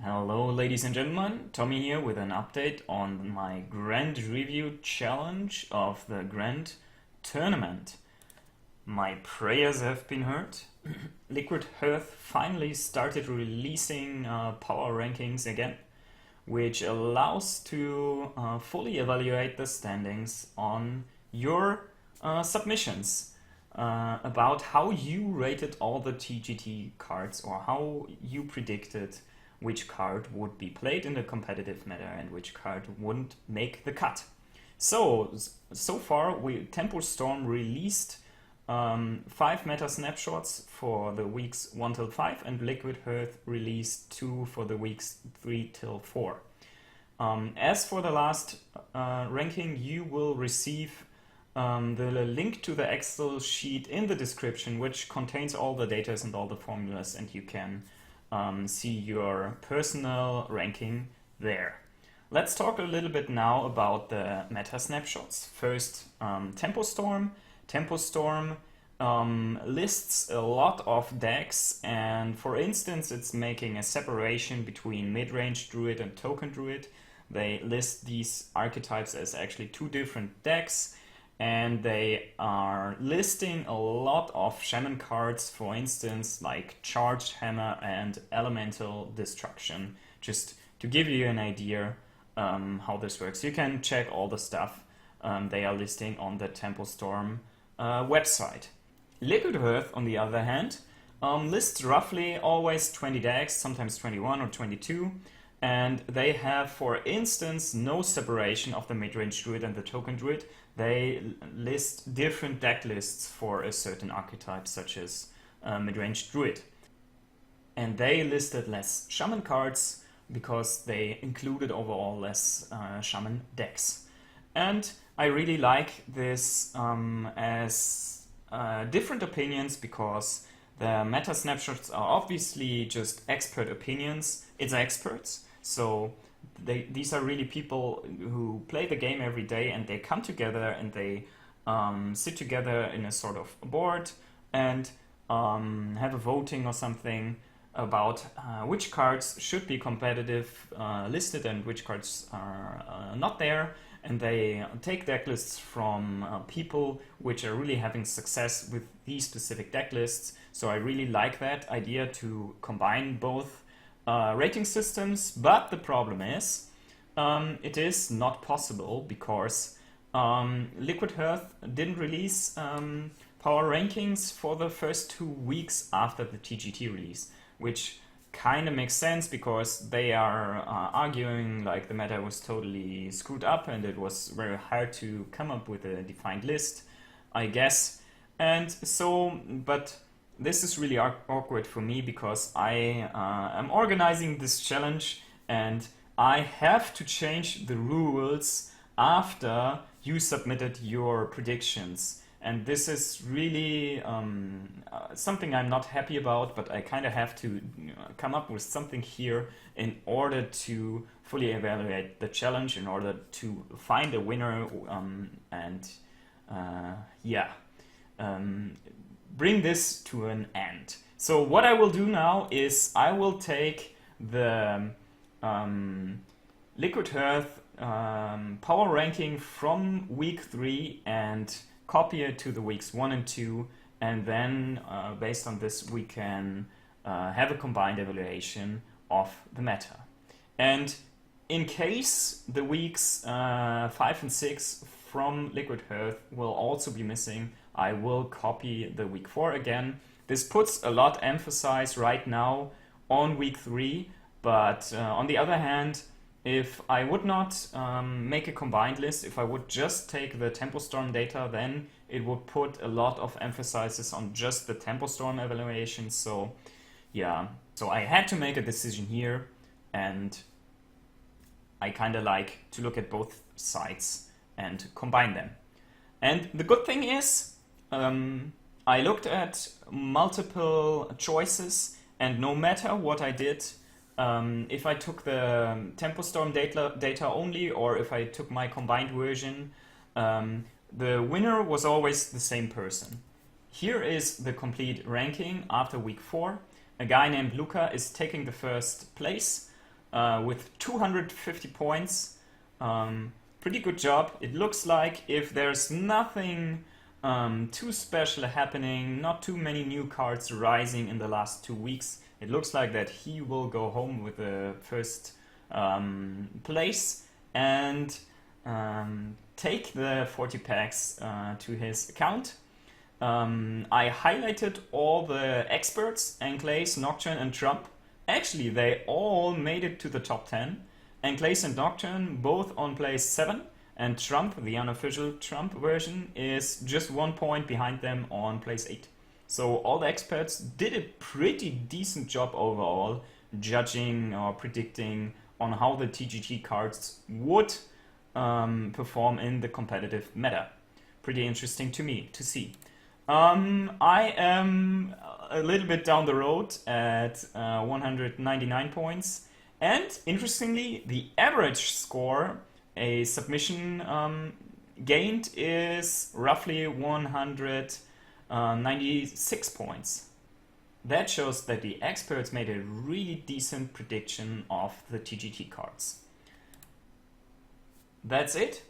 Hello ladies and gentlemen, Tommy here with an update on my Grand Review challenge of the Grand Tournament. My prayers have been heard. Liquid Hearth finally started releasing power rankings again, which allows to fully evaluate the standings on your submissions about how you rated all the TGT cards or how you predicted which card would be played in the competitive meta and which card wouldn't make the cut. So far, Tempo Storm released 5 meta snapshots for the weeks 1 till 5, and Liquid Hearth released 2 for the weeks 3 till 4. As for the last ranking, you will receive the link to the Excel sheet in the description, which contains all the data and all the formulas, and you can see your personal ranking there. Let's talk a little bit now about the meta snapshots. First, Tempo Storm. Tempo Storm lists a lot of decks, and for instance, it's making a separation between mid-range druid and token druid. They list these archetypes as actually 2 different decks, and they are listing a lot of shaman cards, for instance, like Charged Hammer and Elemental Destruction, just to give you an idea how this works. You can check all the stuff they are listing on the Tempo Storm website. Liquid Hearth, on the other hand, lists roughly always 20 decks, sometimes 21 or 22, and they have, for instance, no separation of the mid-range druid and the token druid. They list different deck lists for a certain archetype, such as mid-range druid. And they listed less shaman cards because they included overall less shaman decks. And I really like this as different opinions, because the meta snapshots are obviously just expert opinions. It's experts, so these are really people who play the game every day, and they come together and they sit together in a sort of board and have a voting or something about which cards should be competitive listed and which cards are not there. And they take deck lists from people which are really having success with these specific deck lists. So I really like that idea to combine both rating systems, but the problem is it is not possible because Liquid Hearth didn't release power rankings for the first 2 weeks after the TGT release, which kind of makes sense because they are arguing like the meta was totally screwed up and it was very hard to come up with a defined list, I guess. And so, but this is really awkward for me because I am organizing this challenge and I have to change the rules after you submitted your predictions. And this is really something I'm not happy about, but I kind of have to come up with something here in order to fully evaluate the challenge, in order to find a winner bring this to an end. So what I will do now is I will take the Liquid Hearth power ranking from week 3 and copy it to the weeks 1 and 2, and then based on this we can have a combined evaluation of the meta. And in case the weeks 5 and 6 from Liquid Hearth will also be missing, I will copy the week 4 again. This puts a lot emphasis right now on week 3, but on the other hand, if I would not make a combined list, if I would just take the Tempo Storm data, then it would put a lot of emphasis on just the Tempo Storm evaluation. So yeah, so I had to make a decision here, and I kind of like to look at both sides and combine them. And the good thing is, I looked at multiple choices, and no matter what I did, if I took the Tempo Storm data only, or if I took my combined version, the winner was always the same person. Here is the complete ranking after week 4. A guy named Luca is taking the first place. with 250 points. Pretty good job. It looks like if there's nothing too special happening, not too many new cards rising in the last 2 weeks, it looks like that he will go home with the first place and take the 40 packs to his account. I highlighted all the experts, Enclays, Nocturne and Trump. Actually, they all made it to the top 10. Enclays and Nocturne both on place 7, and Trump, the unofficial Trump version, is just 1 point behind them on place 8. So all the experts did a pretty decent job overall, judging or predicting on how the TGT cards would perform in the competitive meta. Pretty interesting to me to see. I am a little bit down the road at 199 points, and interestingly, the average score a submission gained is roughly 196 points. That shows that the experts made a really decent prediction of the TGT cards. That's it.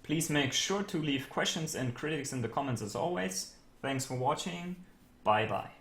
Please make sure to leave questions and critiques in the comments as always. Thanks for watching. Bye bye.